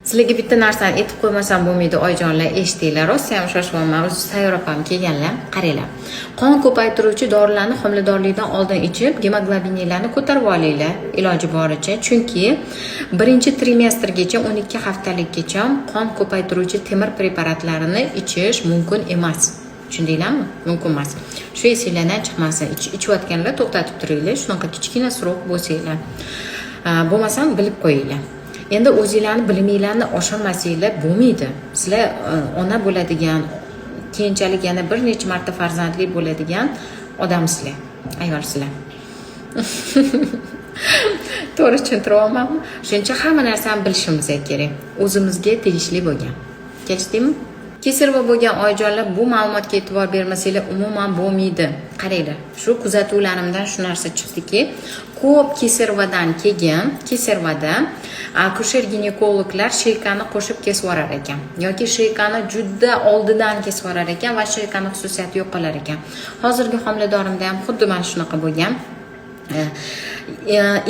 Sizlarga bitta narsani aytib qo'ymasam bo'lmaydi, oyijonlar, eshitinglar. Rost ham shoshilyapman. O'zi Sayyor opam kelganlar, qaranglar. Qon ko'paytiruvchi dorilarni homiladorlikdan oldin ichib, gemoglobininglarni ko'tarib olinglar iloji boricha. Chunki birinchi trimestrgacha 12 haftalikgacha qon ko'paytiruvchi temir preparatlarini ichish mumkin emas. Tushundinglarmi? Mumkin emas. Shu esinglardan chiqmasin. Ichayotganlar to'xtatib turinglar, shunaqa kichkina srok bo'lsanglar. Bo'lmasam bilib qo'yinglar. Endi o'zinglarni biliminglarni oshirmasanglar bo'lmaydi. Sizlar ona bo'ladigan, keyinchalik yana bir necha marta farzandli bo'ladigan odamsizlar, ayolisizlar. To'g'ri tushuntiryapmanmi? Shuncha hamma narsani bilishimiz kerak. O'zimizga tegishli bo'lgan. Kelishdingmi? Kesarva bo'lgan oyijonlar, bu ma'lumotga e'tibor bermasanglar umuman bo'lmaydi. Qaranglar, shu kuzatuvlarimdan shu narsa chiqdiki, ko'p kesarvadan keyin kesarvada akusher ginekologlar sheykani qo'shib kesib yuborar ekan yoki sheykani juda oldidan kesib yuborar ekan va sheykani xususiyati yo'qolar ekan. Hozirgi homiladorimda ham xuddi mana shunaqa bo'lgan.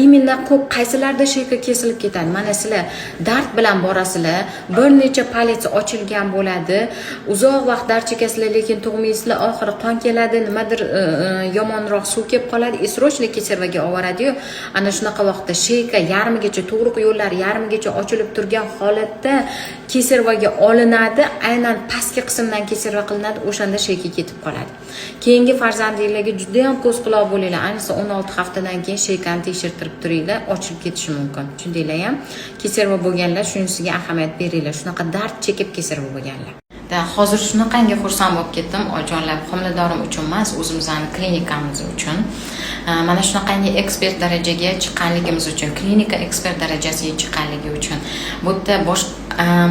Imенно ko'p qaysilarda sheyka kesilib ketadi. Mana sizlar dard bilan borasizlar, bir necha palets ochilgan bo'ladi, uzoq vaqt dard chekasizlar, lekin tug'maysizlar, oxiri qon keladi, nimadir yomonroq suv kelib qoladi, isrochli kesarvaga olib-boradi-yu, ana shunaqa vaqtda sheyka yarmigacha, tug'ruq yo'llari yarmigacha ochilib turgan holatda kesarvaga olinadi, aynan pastki qismdan kesarva qilinadi, o'shanda sheyka ketib qoladi. Keyingi farzandinglarga juda ham ko'z quloq bo'linglar, ayniqsa 16 haftadan keyin sheykani tekshirtirib turinglar, ochilib ketishi mumkin. Tushundinglar ham? Kesarva bo'lganlar shunisiga ahamiyat beringlar, shunaqa dard chekib kesarva bo'lganlar. Hozir shunaqangi xursand bo'lib ketdim, oyijonlar, homiladorim uchun emas, o'zimizning klinikamiz uchun. Mana shunaqangi ekspert darajaga chiqqanligimiz uchun, klinika ekspert darajasiga chiqqanligi uchun. Bu yerda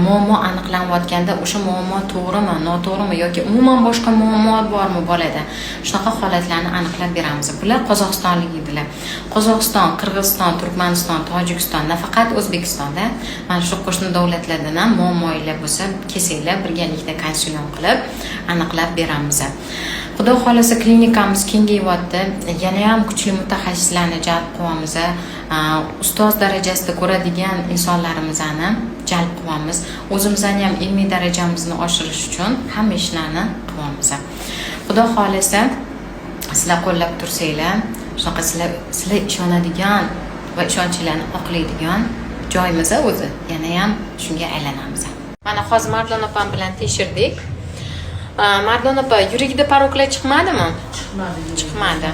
muammo aniqlanayotganda o'sha muammo to'g'rimi, noto'g'rimi yoki umuman boshqa muammo bormi bolada? Shunaqa holatlarni aniqlab beramiz. Bular Qozog'istonliklar. Qozog'iston, Qirg'iziston, Turkmaniston, Tojikiston, nafaqat O'zbekistonda, mana shu qo'shni davlatlardan ham muammolar bo'lsa, kesinglar, birgalikda konsulyum qilib aniqlab beramiz. Xudo xolasa klinikamiz kengayapti. Yana ham kuchli mutaxassislarni jalb qilamiz. Ustoz darajasida ko'radigan insonlarimizni jalb qilamiz. O'zimizning ham ilmiy darajamizni oshirish uchun hamma ishlarni qilamiz. Xudo xolasa sizlar qo'llab tursanglar, shunaqa sizlar ishonadigan va ishonchlarni oqlaydigan joyimiz o'zi. Yana ham shunga aylanamiz. Mana hozir Mardon opam bilan tekshirdik. Mardon opa, yuragida paroklar chiqmadimi? Chiqmadi.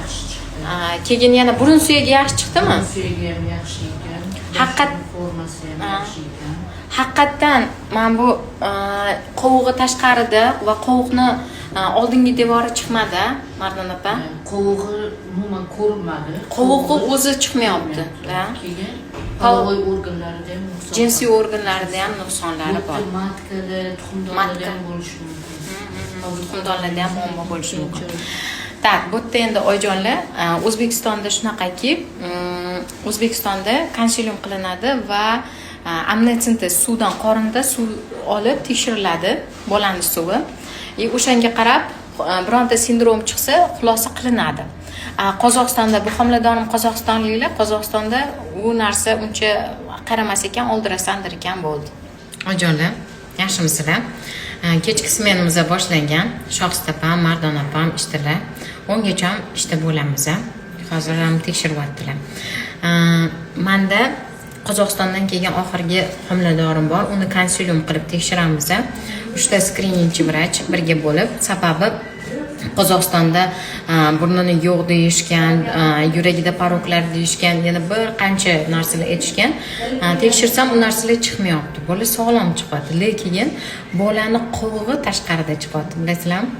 Keyin yana burun suyagi yaxshi chiqdimi? Burun suyagi ham yaxshi ekan. Formasi ham yaxshi ekan. Haqiqatdan men bu qovug'i tashqarida va qovuqni oldingi devori chiqmadi, Mardon opa. Qovug'i umuman ko'rinmadi. Qovug'i o'zi chiqmayapti. Keyin qovog'i organlarida ham nuqson. Jinsiy organlarida ham nuqsonlari bor. Matkada, tuxumdonlarda ham bo'lishi mumkin. Tuxumdonlarda ham muammo bo'lishi mumkin. Tak, bu yerda endi oyijonlar, O'zbekistonda shunaqaki, O'zbekistonda konsulyum qilinadi va amniocentez suvdan, qorinda suv olib tekshiriladi, bolaning suvi. O'shanga qarab bironta sindrom chiqsa, xulosa qilinadi. Qozog'istonda, bu homiladorim qozog'istonliklar, Qozog'istonda u narsa uncha qaramas ekan, oldirasandir ekan bo'ldi. Oyijonlar, yaxshimisizlar? Kechki smenamiz boshlangan. Shohista opam, Mardon opam ishdalar. 10 gacha ishda bo'lamiz. Hozir ham tekshiryaptilar. Menda Qozog'istondan kelgan oxirgi homiladorim bor. Uni konsulyum qilib tekshiramiz. 3 ta skriningchi vrach birga bo'lib, sababi Qozog'istonda burnini yo'q deyishgan, yuragida paroklar deyishgan, yana bir qancha narsalar aytishgan. Tekshirsam u narsalar chiqmayapti. Bola sog'lom chiqadi, lekin bolani qovug'i tashqarida chiqadi. Bilasizlarmi?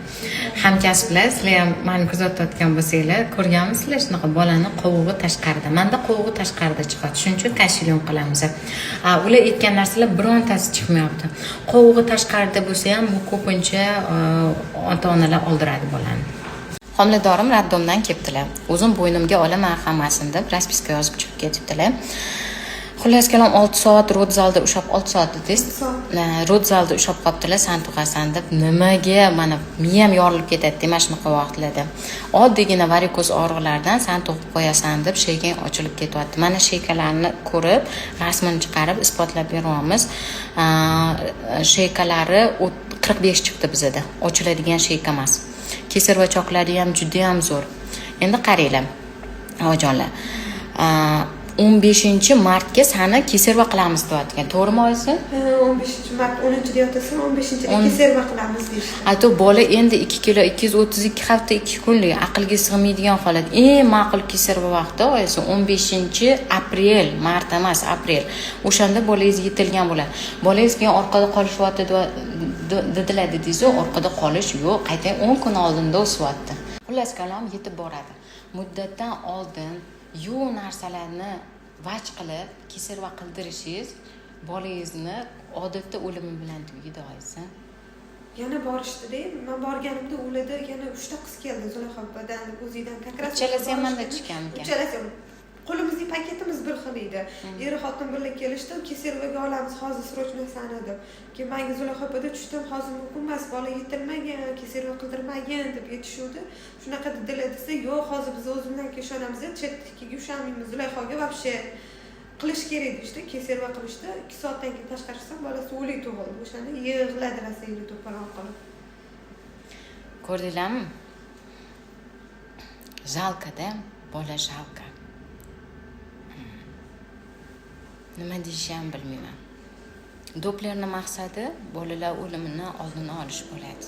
Hamkasblar, sizlar ham meni kuzatayotgan bo'lsanglar, ko'rganmisizlar shunaqa bolani qovug'i tashqarida. Menda qovug'i tashqarida chiqadi. Shuning uchun konsulyum qilamiz. Ular aytgan narsalar birontasi chiqmayapti. Qovug'i tashqarida bo'lsa ham bu ko'pincha ota-onalar oldiradi bolani. Homiladorim raddomdan kelibdilar. O'zim bo'ynimga olaman hammasini deb raspiska yozib chiqib ketibdilar. Xullas kalom 6 soat rodzalda ushlab 6 soat dedingiz. 6 soat. Rodzalda ushlab qolibdilar, san tug'asan deb. Nimaga mana miyam yorilib ketadi mana shunaqa vaqtlarda. Oddiygina varikoz og'riqlardan san tug'ib qo'yasan deb sheykan ochilib ketyapti. Mana sheykalarni ko'rib, rasmini chiqarib isbotlab beryapmiz. Sheykalari 45 chiqdi bizda. Ochiladigan sheyka emas. Keservachoqlari ham juda ham zo'r. Endi qaranglar. Ojonlar. 15 martga sani keserva qilamiz deyotgan. To'g'rimi oyisi? 15 mart 10 deyapsan, 15-da keserva qilamiz deyishdi. Ayto bola endi 2 kilo 232 hafta 2 kunlik aqlga sig'maydigan holat. Eng ma'qul keserva vaqti oyisi 15 aprel, mart emas, aprel. O'shanda bolangiz yetilgan bo'ladi. Bolangiz keyin orqada qolishyapti dedilar dedingiz, orqada qolish yo'q, qaytang 10 kun oldinda o'syapti. Xullas kalom yetib boradi. Muddatdan oldin narsalarni vaj qilib keserva qildirishingiz bolangizni odatda o'limi bilan tugaydi oyisi. Yana borishdi-da, men borganimda o'ladi, yana 3 ta qiz keldi Zulayxobadan, o'zidan takror. Uchalasi ham menda chiqqan ekan. Uchalasi ham. Qo'limizning paketimiz bir xil edi. Er xotin birga kelishdi, keservaga olamiz hozir srochnosani deb. Keyin menga Zulayxobada tushdim, hozir mumkin emas, bola yetilmagan, keserva qildirmagan deb aytishuvdi. Shunaqa dedilar desa, yo'q, hozir biz o'zimdan ishonamiz, chetdagiga ushamaymiz, Zulayxoga вообще qilish kerak deyishdi, keserva qilishdi. 2 soatdan keyin tashqari chiqsam, bolasi o'lik tug'ildi. O'shanda yig'ladi rasayli to'polon qilib. Ko'rdinglarmi? Jalkada bola jalka. Nima deyishim bilmayman. Dopplerning maqsadi bolalar o'limini oldini olish bo'ladi.